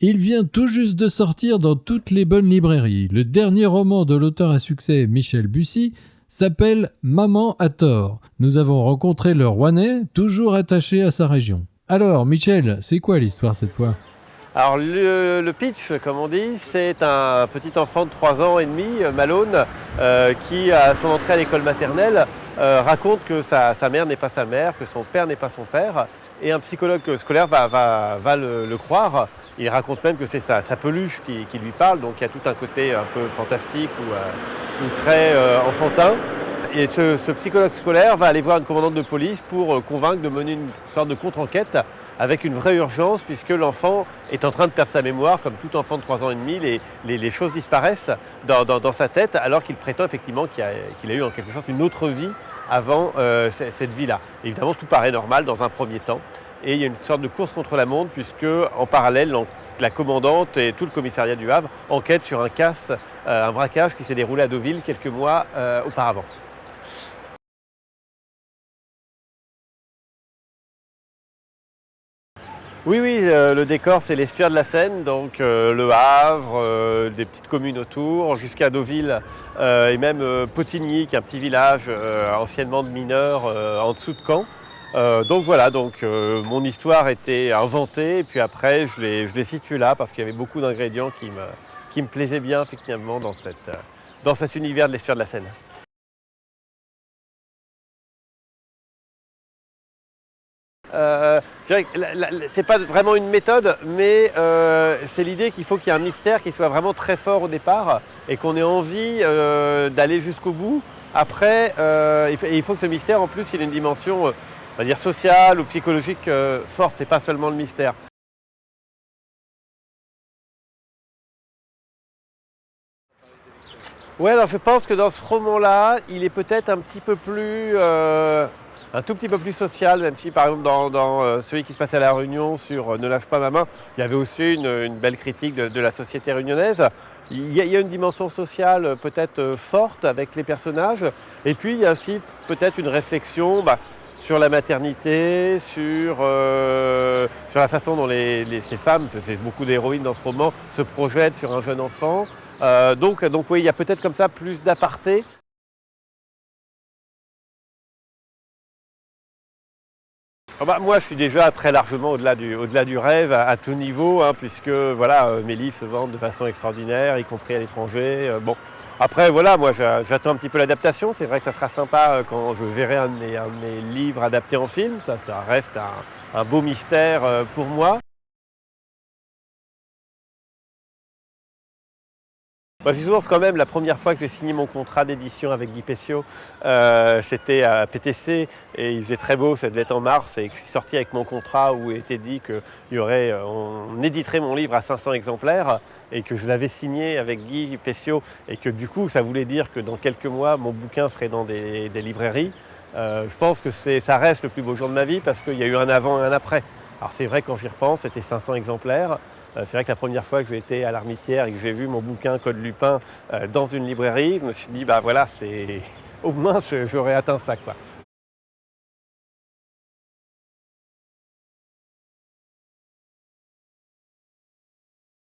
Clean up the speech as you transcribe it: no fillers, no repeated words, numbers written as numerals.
Il vient tout juste de sortir dans toutes les bonnes librairies. Le dernier roman de l'auteur à succès Michel Bussy s'appelle Maman a tort. Nous avons rencontré le Rouennais, toujours attaché à sa région. Alors, Michel, c'est quoi l'histoire cette fois ? Alors le pitch, comme on dit, c'est un petit enfant de 3 ans et demi, Malone, qui à son entrée à l'école maternelle raconte que sa mère n'est pas sa mère, que son père n'est pas son père, et un psychologue scolaire va le croire. Il raconte même que c'est sa peluche qui lui parle, donc il y a tout un côté un peu fantastique ou très enfantin. Et ce psychologue scolaire va aller voir une commandante de police pour convaincre de mener une sorte de contre-enquête avec une vraie urgence, puisque l'enfant est en train de perdre sa mémoire. Comme tout enfant de 3 ans et demi, les choses disparaissent dans sa tête, alors qu'il prétend effectivement qu'il a eu en quelque sorte une autre vie avant cette vie-là. Évidemment, tout paraît normal dans un premier temps, et il y a une sorte de course contre la montre, puisque en parallèle, la commandante et tout le commissariat du Havre enquêtent sur un braquage qui s'est déroulé à Deauville quelques mois auparavant. Oui, le décor, c'est l'estuaire de la Seine, donc le Havre, des petites communes autour, jusqu'à Deauville, et même Potigny, qui est un petit village anciennement de mineurs en dessous de Caen. Donc voilà, mon histoire était inventée, et puis après je l'ai située là, parce qu'il y avait beaucoup d'ingrédients qui me plaisaient bien effectivement dans cet univers de l'estuaire de la Seine. Je dirais que c'est pas vraiment une méthode, mais c'est l'idée qu'il faut qu'il y ait un mystère qui soit vraiment très fort au départ et qu'on ait envie d'aller jusqu'au bout. Après, il faut que ce mystère, en plus, il ait une dimension, on va dire sociale ou psychologique forte. C'est pas seulement le mystère. Ouais, alors je pense que dans ce roman-là, il est peut-être un tout petit peu plus social, même si par exemple dans celui qui se passe à La Réunion sur Ne lâche pas ma main, il y avait aussi une belle critique de la société réunionnaise. Il y a une dimension sociale peut-être forte avec les personnages, et puis il y a aussi peut-être une réflexion sur la maternité, sur la façon dont ces femmes, c'est beaucoup d'héroïnes dans ce roman, se projettent sur un jeune enfant. Donc oui, il y a peut-être comme ça plus d'aparté. Moi, je suis déjà très largement au-delà du rêve à tout niveau, hein, puisque voilà, mes livres se vendent de façon extraordinaire, y compris à l'étranger. Bon, après, voilà, moi, j'attends un petit peu l'adaptation. C'est vrai que ça sera sympa quand je verrai un de mes livres adapté en film. Ça reste un beau mystère pour moi. C'est souvent quand même la première fois que j'ai signé mon contrat d'édition avec Guy Pessiot, c'était à PTC et il faisait très beau, ça devait être en mars, et que je suis sorti avec mon contrat où il était dit qu'on éditerait mon livre à 500 exemplaires et que je l'avais signé avec Guy Pessiot et que du coup ça voulait dire que dans quelques mois mon bouquin serait dans des librairies. Je pense que ça reste le plus beau jour de ma vie parce qu'il y a eu un avant et un après. Alors c'est vrai, quand j'y repense, c'était 500 exemplaires. C'est vrai que la première fois que j'ai été à l'Armitière et que j'ai vu mon bouquin Code Lupin dans une librairie, je me suis dit, voilà, au moins j'aurais atteint ça, quoi.